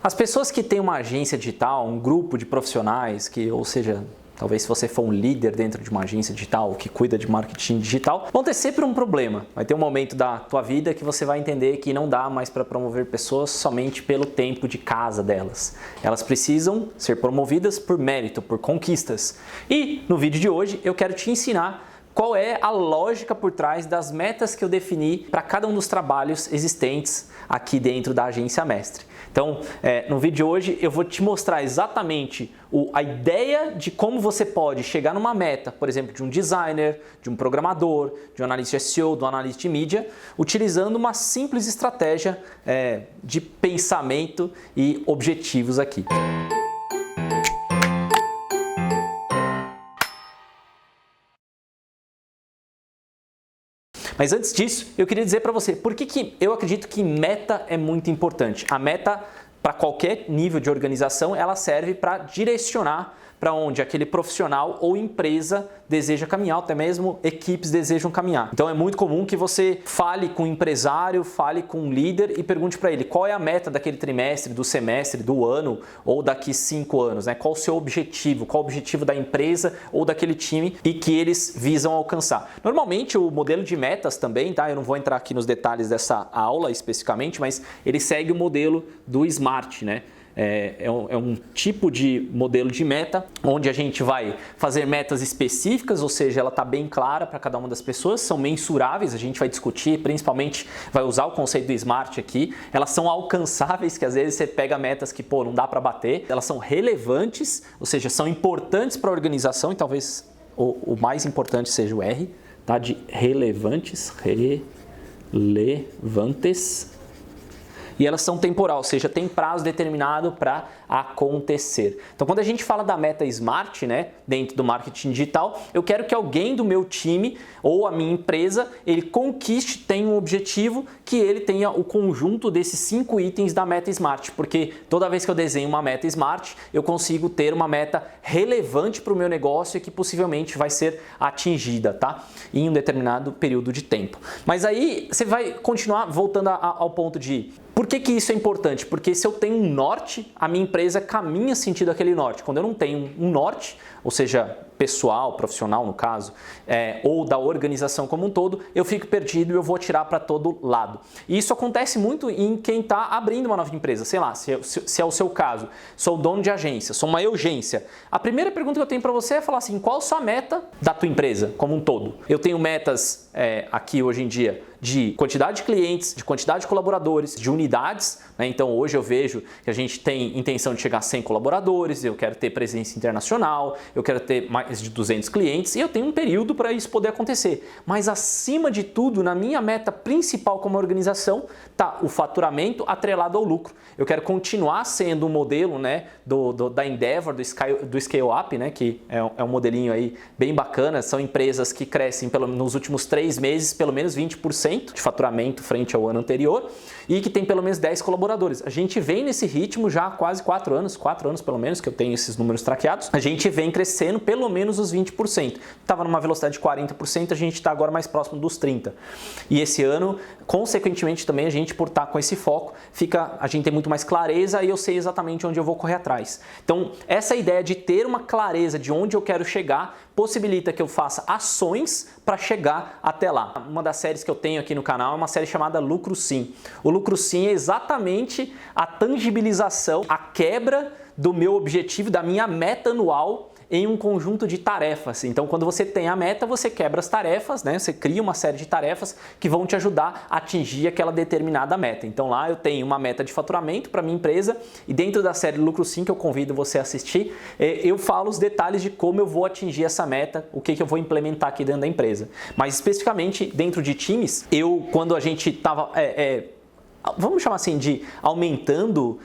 As pessoas que têm uma agência digital, um grupo de profissionais, ou seja, talvez se você for um líder dentro de uma agência digital que cuida de marketing digital, vão ter sempre um problema. Vai ter um momento da tua vida que você vai entender que não dá mais para promover pessoas somente pelo tempo de casa delas. Elas precisam ser promovidas por mérito, por conquistas. E no vídeo de hoje eu quero te ensinar qual é a lógica por trás das metas que eu defini para cada um dos trabalhos existentes aqui dentro da Agência Mestre. Então, no vídeo de hoje eu vou te mostrar exatamente a ideia de como você pode chegar numa meta, por exemplo, de um designer, de um programador, de um analista de SEO, de um analista de mídia, utilizando uma simples estratégia de pensamento e objetivos aqui. Mas antes disso, eu queria dizer para você por que eu acredito que meta é muito importante. A meta, para qualquer nível de organização, ela serve para direcionar para onde aquele profissional ou empresa deseja caminhar, até mesmo equipes desejam caminhar. Então é muito comum que você fale com um empresário, fale com um líder e pergunte para ele qual é a meta daquele trimestre, do semestre, do ano ou daqui 5 anos, né? Qual o seu objetivo, qual o objetivo da empresa ou daquele time e que eles visam alcançar. Normalmente o modelo de metas também, tá? Eu não vou entrar aqui nos detalhes dessa aula especificamente, mas ele segue o modelo do SMART, né? É um tipo de modelo de meta onde a gente vai fazer metas específicas, ou seja, ela está bem clara para cada uma das pessoas, são mensuráveis, a gente vai discutir, principalmente vai usar o conceito do SMART aqui, elas são alcançáveis, que às vezes você pega metas que não dá para bater, elas são relevantes, ou seja, são importantes para a organização e talvez o mais importante seja o R, tá? De relevantes, e elas são temporal, ou seja, tem prazo determinado para acontecer. Então, quando a gente fala da meta SMART, né, dentro do marketing digital, eu quero que alguém do meu time ou a minha empresa, ele conquiste, tenha um objetivo, que ele tenha o conjunto desses 5 itens da meta SMART, porque toda vez que eu desenho uma meta SMART, eu consigo ter uma meta relevante para o meu negócio e que possivelmente vai ser atingida, tá? Em um determinado período de tempo. Mas aí você vai continuar voltando ao ponto de por que isso é importante? Porque se eu tenho um norte, a minha empresa caminha sentido aquele norte. Quando eu não tenho um norte, ou seja, pessoal, profissional no caso, ou da organização como um todo, eu fico perdido e eu vou atirar para todo lado. E isso acontece muito em quem está abrindo uma nova empresa. Sei lá, se é o seu caso, sou dono de agência, sou uma agência. A primeira pergunta que eu tenho para você é falar assim, qual a sua meta da tua empresa como um todo? Eu tenho metas aqui hoje em dia de quantidade de clientes, de quantidade de colaboradores, de unidades, né? Então hoje eu vejo que a gente tem intenção de chegar a 100 colaboradores, eu quero ter presença internacional, eu quero ter mais de 200 clientes e eu tenho um período para isso poder acontecer. Mas acima de tudo, na minha meta principal como organização, está o faturamento atrelado ao lucro. Eu quero continuar sendo um modelo, né, da Endeavor, do Scale Up, né, que é um modelinho aí bem bacana. São empresas que crescem nos últimos 3 meses pelo menos 20% de faturamento frente ao ano anterior e que tem pelo menos 10 colaboradores. A gente vem nesse ritmo já há quase 4 anos pelo menos que eu tenho esses números traqueados. A gente vem crescendo pelo menos os 20%. Estava numa velocidade de 40%, a gente está agora mais próximo dos 30%. E esse ano, consequentemente também, a gente por estar com esse foco, a gente tem muito mais clareza e eu sei exatamente onde eu vou correr atrás. Então, essa ideia de ter uma clareza de onde eu quero chegar possibilita que eu faça ações para chegar até lá. Uma das séries que eu tenho aqui no canal é uma série chamada Lucro Sim. O Lucro Sim é exatamente a tangibilização, a quebra do meu objetivo, da minha meta anual em um conjunto de tarefas. Então, quando você tem a meta, você quebra as tarefas, né? Você cria uma série de tarefas que vão te ajudar a atingir aquela determinada meta. Então, lá eu tenho uma meta de faturamento para minha empresa e dentro da série Lucro Sim, que eu convido você a assistir, eu falo os detalhes de como eu vou atingir essa meta, o que eu vou implementar aqui dentro da empresa. Mas, especificamente, dentro de times, quando a gente estava vamos chamar assim, de aumentando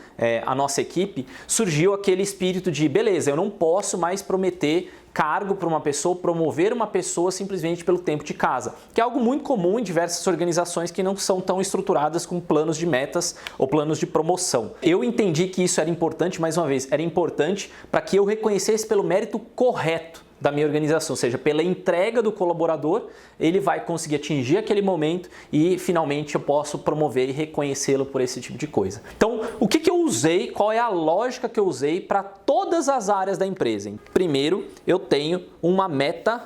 a nossa equipe, surgiu aquele espírito de, beleza, eu não posso mais prometer cargo para uma pessoa, promover uma pessoa simplesmente pelo tempo de casa, que é algo muito comum em diversas organizações que não são tão estruturadas com planos de metas ou planos de promoção. Eu entendi que isso era importante, mais uma vez, era importante para que eu reconhecesse pelo mérito correto. da minha organização, ou seja, pela entrega do colaborador, ele vai conseguir atingir aquele momento e finalmente eu posso promover e reconhecê-lo por esse tipo de coisa. Então, o que eu usei, qual é a lógica que eu usei para todas as áreas da empresa? Primeiro, eu tenho uma meta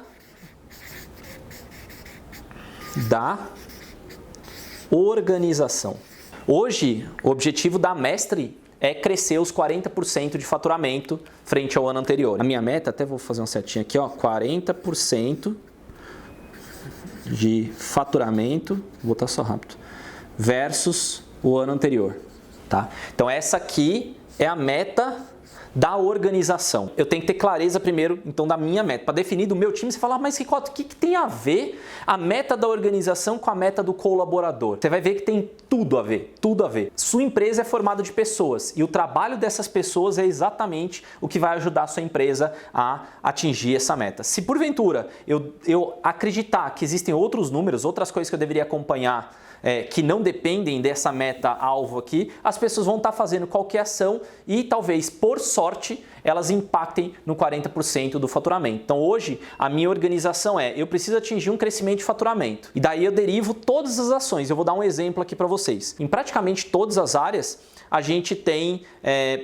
da organização. Hoje, o objetivo da Mestre é crescer os 40% de faturamento frente ao ano anterior. A minha meta, até vou fazer uma setinha aqui, ó, 40% de faturamento, vou botar só rápido, versus o ano anterior, tá? Então essa aqui é a meta da organização. Eu tenho que ter clareza primeiro, então, da minha meta. Para definir do meu time, você fala, mas Ricotta, o que tem a ver a meta da organização com a meta do colaborador? Você vai ver que tem tudo a ver, tudo a ver. Sua empresa é formada de pessoas e o trabalho dessas pessoas é exatamente o que vai ajudar a sua empresa a atingir essa meta. Se porventura eu acreditar que existem outros números, outras coisas que eu deveria acompanhar, que não dependem dessa meta-alvo aqui, as pessoas vão estar fazendo qualquer ação e talvez, por sorte, elas impactem no 40% do faturamento. Então hoje, a minha organização eu preciso atingir um crescimento de faturamento. E daí eu derivo todas as ações. Eu vou dar um exemplo aqui para vocês. Em praticamente todas as áreas, a gente tem,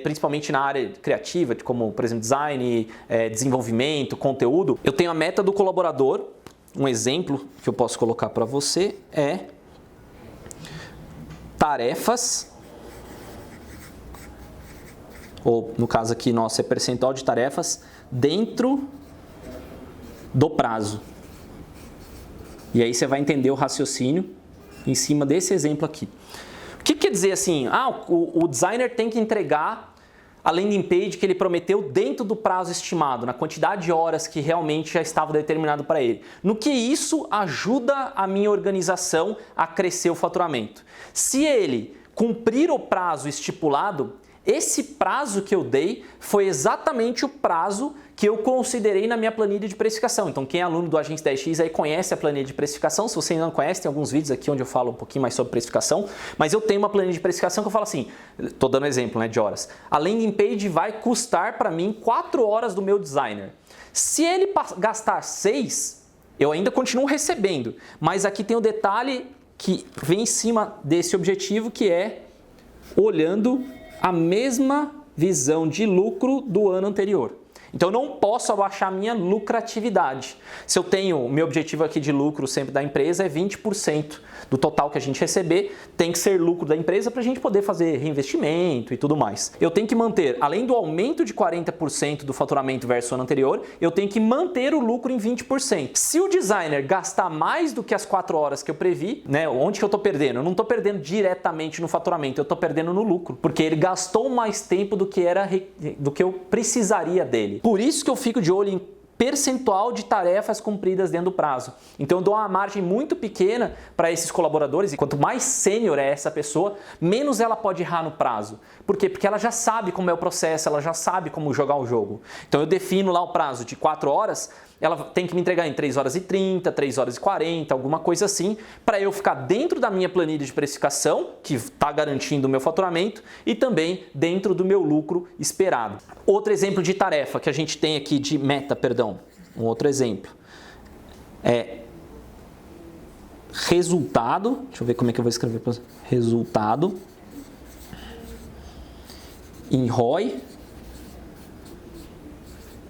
principalmente na área criativa, como por exemplo design, desenvolvimento, conteúdo, eu tenho a meta do colaborador. Um exemplo que eu posso colocar para você é tarefas, ou no caso aqui nosso é percentual de tarefas dentro do prazo. E aí você vai entender o raciocínio em cima desse exemplo aqui. O que quer dizer assim? O designer tem que entregar a landing page que ele prometeu dentro do prazo estimado, na quantidade de horas que realmente já estava determinado para ele. No que isso ajuda a minha organização a crescer o faturamento? Se ele cumprir o prazo estipulado, esse prazo que eu dei foi exatamente o prazo que eu considerei na minha planilha de precificação. Então, quem é aluno do Agência 10X aí conhece a planilha de precificação. Se você ainda não conhece, tem alguns vídeos aqui onde eu falo um pouquinho mais sobre precificação. Mas eu tenho uma planilha de precificação que eu falo assim, estou dando exemplo, né, de horas. A landing page vai custar para mim 4 horas do meu designer. Se ele gastar 6, eu ainda continuo recebendo. Mas aqui tem o detalhe que vem em cima desse objetivo, que é olhando a mesma visão de lucro do ano anterior. Então eu não posso abaixar a minha lucratividade. Se eu tenho, o meu objetivo aqui de lucro sempre da empresa é 20% do total que a gente receber, tem que ser lucro da empresa para a gente poder fazer reinvestimento e tudo mais. Eu tenho que manter, além do aumento de 40% do faturamento versus o ano anterior, eu tenho que manter o lucro em 20%. Se o designer gastar mais do que as 4 horas que eu previ, né, onde que eu estou perdendo? Eu não estou perdendo diretamente no faturamento, eu estou perdendo no lucro, porque ele gastou mais tempo do que eu precisaria dele. Por isso que eu fico de olho em percentual de tarefas cumpridas dentro do prazo. Então eu dou uma margem muito pequena para esses colaboradores e quanto mais sênior é essa pessoa, menos ela pode errar no prazo. Por quê? Porque ela já sabe como é o processo, ela já sabe como jogar o jogo. Então eu defino lá o prazo de 4 horas, ela tem que me entregar em 3 horas e 30, 3 horas e 40, alguma coisa assim, para eu ficar dentro da minha planilha de precificação, que está garantindo o meu faturamento, e também dentro do meu lucro esperado. Outro exemplo de tarefa que a gente tem aqui, de meta, perdão, um outro exemplo, é resultado, deixa eu ver como é que eu vou escrever para você, resultado em ROI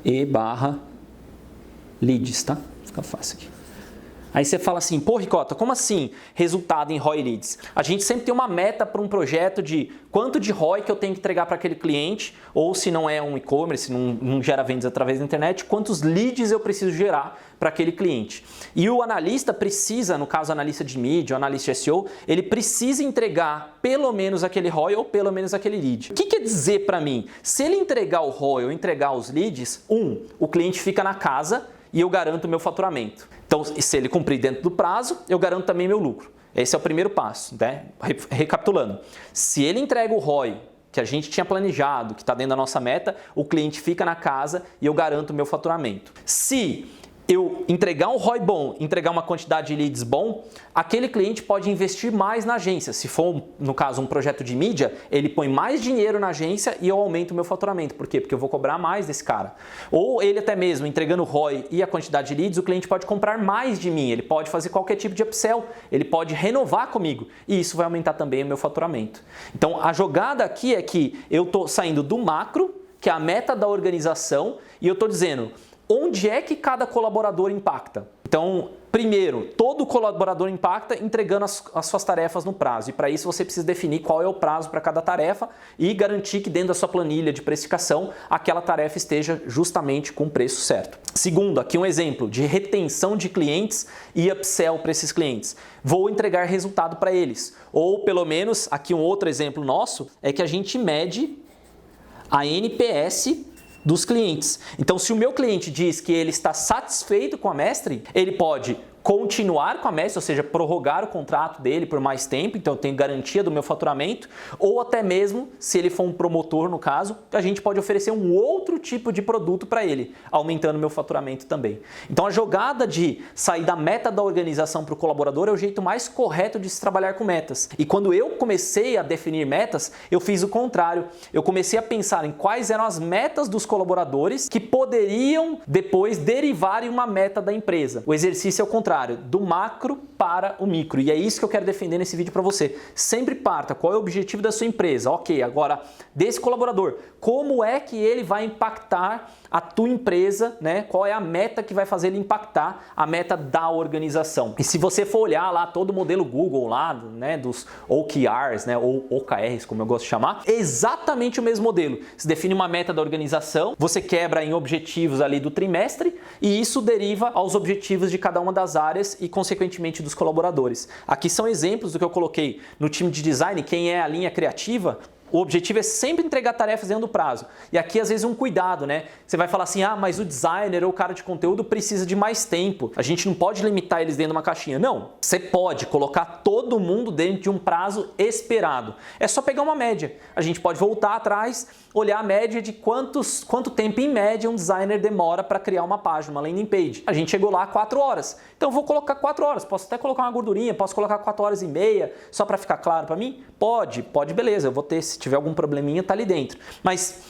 e barra leads, tá? Fica fácil aqui. Aí você fala assim, pô, Ricotta, como assim resultado em ROI leads? A gente sempre tem uma meta para um projeto de quanto de ROI que eu tenho que entregar para aquele cliente, ou se não é um e-commerce, não gera vendas através da internet, quantos leads eu preciso gerar para aquele cliente. E o analista precisa, no caso analista de mídia, o analista de SEO, ele precisa entregar pelo menos aquele ROI ou pelo menos aquele lead. O que quer dizer para mim? Se ele entregar o ROI ou entregar os leads, o cliente fica na casa e eu garanto o meu faturamento. Então, se ele cumprir dentro do prazo, eu garanto também meu lucro. Esse é o primeiro passo, né? Recapitulando. Se ele entrega o ROI que a gente tinha planejado, que está dentro da nossa meta, o cliente fica na casa e eu garanto o meu faturamento. Se eu entregar um ROI bom, entregar uma quantidade de leads bom, aquele cliente pode investir mais na agência. Se for, no caso, um projeto de mídia, ele põe mais dinheiro na agência e eu aumento o meu faturamento. Por quê? Porque eu vou cobrar mais desse cara. Ou ele até mesmo, entregando o ROI e a quantidade de leads, o cliente pode comprar mais de mim, ele pode fazer qualquer tipo de upsell, ele pode renovar comigo e isso vai aumentar também o meu faturamento. Então, a jogada aqui é que eu estou saindo do macro, que é a meta da organização, e eu estou dizendo onde é que cada colaborador impacta. Então, primeiro, todo colaborador impacta entregando as suas tarefas no prazo. E para isso você precisa definir qual é o prazo para cada tarefa e garantir que dentro da sua planilha de precificação aquela tarefa esteja justamente com o preço certo. Segundo, aqui um exemplo de retenção de clientes e upsell para esses clientes. Vou entregar resultado para eles. Ou pelo menos, aqui um outro exemplo nosso, é que a gente mede a NPS dos clientes. Então, se o meu cliente diz que ele está satisfeito com a Mestre, ele pode continuar com a Mestre, ou seja, prorrogar o contrato dele por mais tempo, então eu tenho garantia do meu faturamento, ou até mesmo, se ele for um promotor no caso, a gente pode oferecer um outro tipo de produto para ele, aumentando o meu faturamento também. Então a jogada de sair da meta da organização para o colaborador é o jeito mais correto de se trabalhar com metas. E quando eu comecei a definir metas, eu fiz o contrário. Eu comecei a pensar em quais eram as metas dos colaboradores que poderiam depois derivar em uma meta da empresa. O exercício é o contrário, do macro para o micro. E é isso que eu quero defender nesse vídeo para você. Sempre parta qual é o objetivo da sua empresa. Ok, agora desse colaborador, como é que ele vai impactar a tua empresa, né? Qual é a meta que vai fazer ele impactar a meta da organização. E se você for olhar lá todo o modelo Google lá, né, dos OKRs, né, ou OKRs, como eu gosto de chamar, é exatamente o mesmo modelo. Você define uma meta da organização, você quebra em objetivos ali do trimestre e isso deriva aos objetivos de cada uma das áreas e consequentemente dos colaboradores. Aqui são exemplos do que eu coloquei no time de design, quem é a linha criativa. O objetivo é sempre entregar tarefas dentro do prazo. E aqui, às vezes, um cuidado, né? Você vai falar assim, mas o designer ou o cara de conteúdo precisa de mais tempo. A gente não pode limitar eles dentro de uma caixinha. Não, você pode colocar todo mundo dentro de um prazo esperado. É só pegar uma média. A gente pode voltar atrás, olhar a média de quanto tempo, em média, um designer demora para criar uma página, uma landing page. A gente chegou lá a 4 horas. Então, eu vou colocar 4 horas. Posso até colocar uma gordurinha, posso colocar 4 horas e meia, só para ficar claro para mim? Pode, beleza. Eu vou ter, se tiver algum probleminha, tá ali dentro. Mas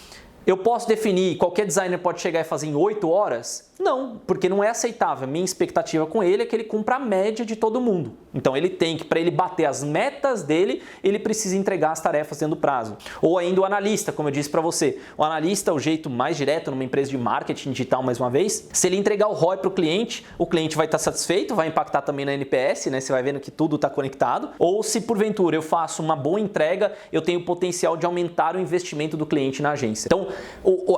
eu posso definir, qualquer designer pode chegar e fazer em 8 horas? Não, porque não é aceitável. Minha expectativa com ele é que ele cumpra a média de todo mundo. Então ele tem que, para ele bater as metas dele, ele precisa entregar as tarefas dentro do prazo. Ou ainda o analista, como eu disse para você. O analista é o jeito mais direto numa empresa de marketing digital, mais uma vez. Se ele entregar o ROI para o cliente vai estar satisfeito, vai impactar também na NPS, né? Você vai vendo que tudo está conectado. Ou se porventura eu faço uma boa entrega, eu tenho o potencial de aumentar o investimento do cliente na agência. Então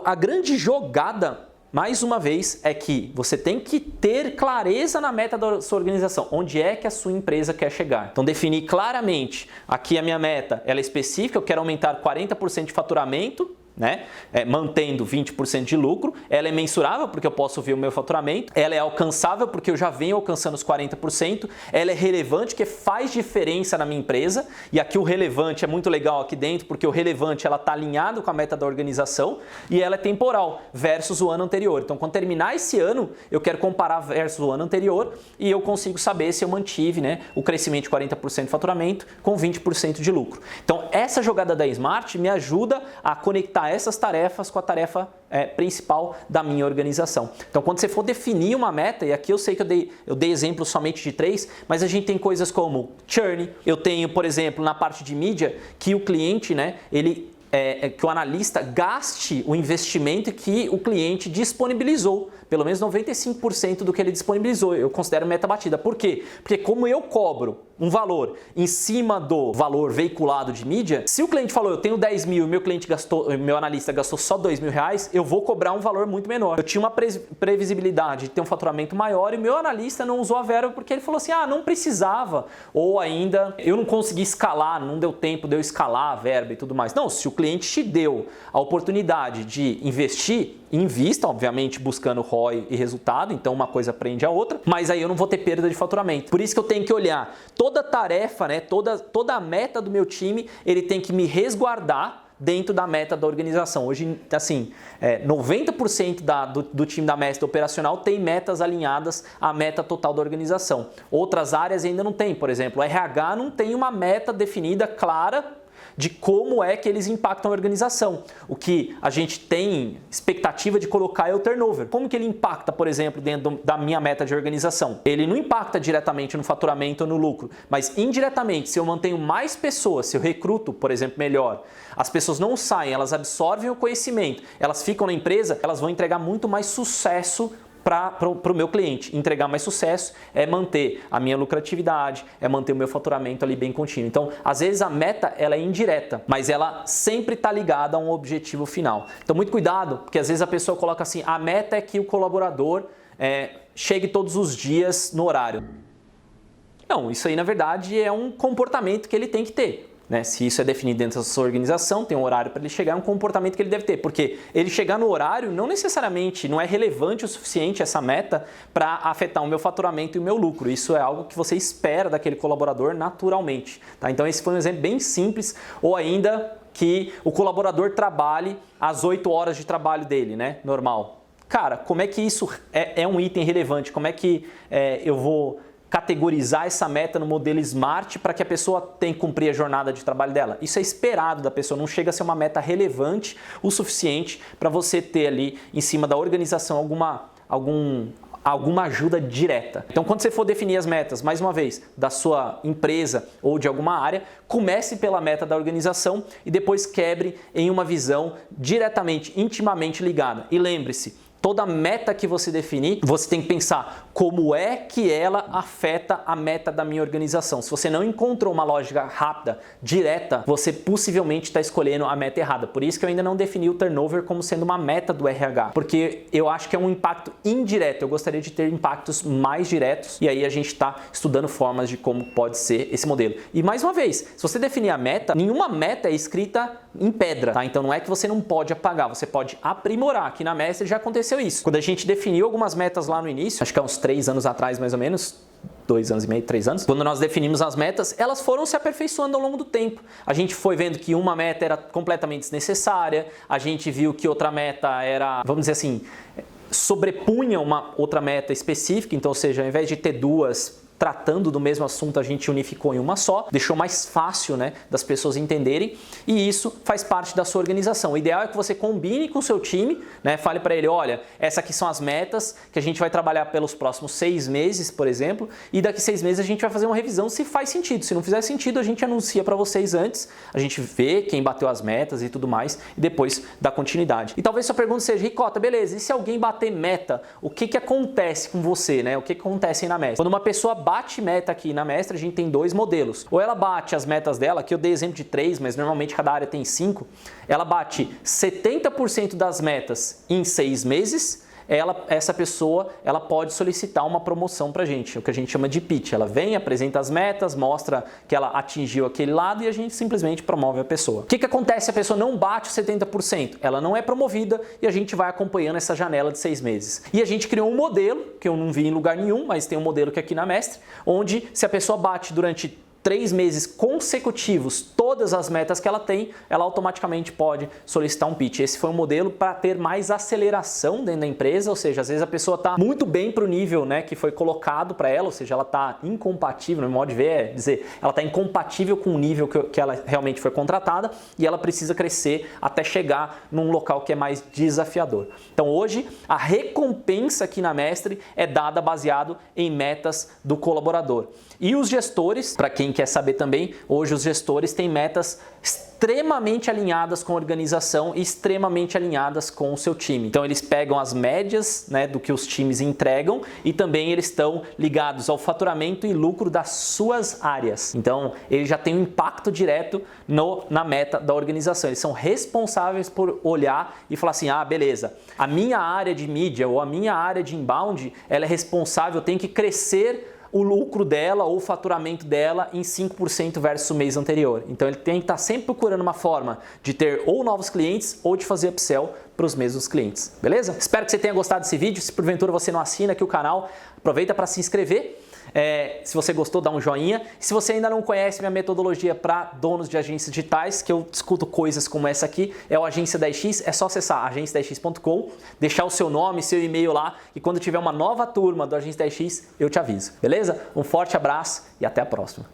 a grande jogada, mais uma vez, é que você tem que ter clareza na meta da sua organização, onde é que a sua empresa quer chegar. Então definir claramente, aqui a minha meta, ela é específica, eu quero aumentar 40% de faturamento, né? Mantendo 20% de lucro, ela é mensurável porque eu posso ver o meu faturamento, ela é alcançável porque eu já venho alcançando os 40%, ela é relevante porque faz diferença na minha empresa, e aqui o relevante é muito legal aqui dentro porque o relevante ela está alinhado com a meta da organização e ela é temporal versus o ano anterior. Então quando terminar esse ano, eu quero comparar versus o ano anterior e eu consigo saber se eu mantive, né, o crescimento de 40% de faturamento com 20% de lucro. Então essa jogada da Smart me ajuda a conectar essas tarefas com a tarefa principal da minha organização. Então, quando você for definir uma meta, e aqui eu sei que eu dei exemplos somente de 3, mas a gente tem coisas como churn, eu tenho, por exemplo, na parte de mídia, que o cliente, né, que o analista gaste o investimento que o cliente disponibilizou, pelo menos 95% do que ele disponibilizou. Eu considero meta batida. Por quê? Porque como eu cobro um valor em cima do valor veiculado de mídia, se o cliente falou eu tenho 10 mil e meu analista gastou só 2 mil reais, eu vou cobrar um valor muito menor. Eu tinha uma previsibilidade de ter um faturamento maior e meu analista não usou a verba porque ele falou assim, não precisava, ou ainda eu não consegui escalar, não deu tempo de eu escalar a verba e tudo mais. Não, se o cliente te deu a oportunidade de investir, invista, obviamente, buscando ROI e resultado, então uma coisa prende a outra, mas aí eu não vou ter perda de faturamento. Por isso que eu tenho que olhar toda tarefa, né, toda a meta do meu time, ele tem que me resguardar dentro da meta da organização. Hoje, assim, 90% do time da Mestre operacional tem metas alinhadas à meta total da organização. Outras áreas ainda não tem, por exemplo, o RH não tem uma meta definida clara de como é que eles impactam a organização. O que a gente tem expectativa de colocar é o turnover. Como que ele impacta, por exemplo, dentro da minha meta de organização? Ele não impacta diretamente no faturamento ou no lucro, mas indiretamente, se eu mantenho mais pessoas, se eu recruto, por exemplo, melhor, as pessoas não saem, elas absorvem o conhecimento, elas ficam na empresa, elas vão entregar muito mais sucesso para o meu cliente. Entregar mais sucesso é manter a minha lucratividade, é manter o meu faturamento ali bem contínuo. Então, às vezes a meta ela é indireta, mas ela sempre está ligada a um objetivo final. Então, muito cuidado, porque às vezes a pessoa coloca assim, a meta é que o colaborador chegue todos os dias no horário. Não, isso aí na verdade é um comportamento que ele tem que ter. Né? Se isso é definido dentro da sua organização, tem um horário para ele chegar, é um comportamento que ele deve ter, porque ele chegar no horário não necessariamente, não é relevante o suficiente essa meta para afetar o meu faturamento e o meu lucro. Isso é algo que você espera daquele colaborador naturalmente. Tá? Então esse foi um exemplo bem simples, ou ainda que o colaborador trabalhe as 8 horas de trabalho dele, né? Normal. Cara, como é que isso é um item relevante? Como é que eu vou categorizar essa meta no modelo SMART para que a pessoa tenha que cumprir a jornada de trabalho dela? Isso é esperado da pessoa, não chega a ser uma meta relevante o suficiente para você ter ali em cima da organização alguma ajuda direta. Então, quando você for definir as metas, mais uma vez, da sua empresa ou de alguma área, comece pela meta da organização e depois quebre em uma visão diretamente, intimamente ligada. E lembre-se, toda meta que você definir, você tem que pensar como é que ela afeta a meta da minha organização. Se você não encontrou uma lógica rápida, direta, você possivelmente está escolhendo a meta errada. Por isso que eu ainda não defini o turnover como sendo uma meta do RH, porque eu acho que é um impacto indireto. Eu gostaria de ter impactos mais diretos e aí a gente está estudando formas de como pode ser esse modelo. E mais uma vez, se você definir a meta, nenhuma meta é escrita em pedra, tá? Então não é que você não pode apagar, você pode aprimorar. Aqui na Mestre já aconteceu isso. Quando a gente definiu algumas metas lá no início, acho que há uns 3 anos atrás mais ou menos, 2 anos e meio, 3 anos, quando nós definimos as metas, elas foram se aperfeiçoando ao longo do tempo. A gente foi vendo que uma meta era completamente desnecessária, a gente viu que outra meta era, vamos dizer assim, sobrepunha uma outra meta específica, então, ou seja, ao invés de ter duas tratando do mesmo assunto, a gente unificou em uma só, deixou mais fácil, né, das pessoas entenderem, e isso faz parte da sua organização. O ideal é que você combine com o seu time, né, fale para ele, olha, essas aqui são as metas que a gente vai trabalhar pelos próximos 6 meses, por exemplo, e daqui 6 meses a gente vai fazer uma revisão se faz sentido. Se não fizer sentido, a gente anuncia para vocês antes, a gente vê quem bateu as metas e tudo mais, e depois dá continuidade. E talvez sua pergunta seja, Ricota, beleza, e se alguém bater meta, o que acontece com você, né? O que acontece aí na Mestre? Quando uma pessoa bate meta aqui na Mestre, a gente tem 2 modelos. Ou ela bate as metas dela, que eu dei exemplo de 3, mas normalmente cada área tem 5. Ela bate 70% das metas em 6 meses. Essa pessoa ela pode solicitar uma promoção para a gente, o que a gente chama de pitch. Ela vem, apresenta as metas, mostra que ela atingiu aquele lado e a gente simplesmente promove a pessoa. O que acontece se a pessoa não bate os 70%? Ela não é promovida e a gente vai acompanhando essa janela de 6 meses. E a gente criou um modelo, que eu não vi em lugar nenhum, mas tem um modelo que é aqui na Mestre, onde se a pessoa bate durante 3 meses consecutivos todas as metas que ela tem, ela automaticamente pode solicitar um pitch. Esse foi um modelo para ter mais aceleração dentro da empresa, ou seja, às vezes a pessoa está muito bem para o nível, né, que foi colocado para ela, ou seja, ela está incompatível, no modo de ver, é dizer, ela está incompatível com o nível que ela realmente foi contratada e ela precisa crescer até chegar num local que é mais desafiador. Então hoje, a recompensa aqui na Mestre é dada baseado em metas do colaborador. E os gestores, para quem quer saber também, hoje os gestores têm metas extremamente alinhadas com a organização e extremamente alinhadas com o seu time. Então eles pegam as médias, né, do que os times entregam e também eles estão ligados ao faturamento e lucro das suas áreas. Então eles já têm um impacto direto na meta da organização. Eles são responsáveis por olhar e falar assim, ah, beleza, a minha área de mídia ou a minha área de inbound, ela é responsável, tem que crescer o lucro dela ou o faturamento dela em 5% versus o mês anterior. Então ele tem que estar sempre procurando uma forma de ter ou novos clientes ou de fazer upsell para os mesmos clientes, beleza? Espero que você tenha gostado desse vídeo. Se porventura você não assina aqui o canal, aproveita para se inscrever. Se você gostou, dá um joinha. Se você ainda não conhece minha metodologia para donos de agências digitais, que eu discuto coisas como essa aqui, é o Agência 10x, é só acessar agência10x.com, deixar o seu nome, seu e-mail lá, e quando tiver uma nova turma do Agência 10x, eu te aviso, beleza? Um forte abraço e até a próxima.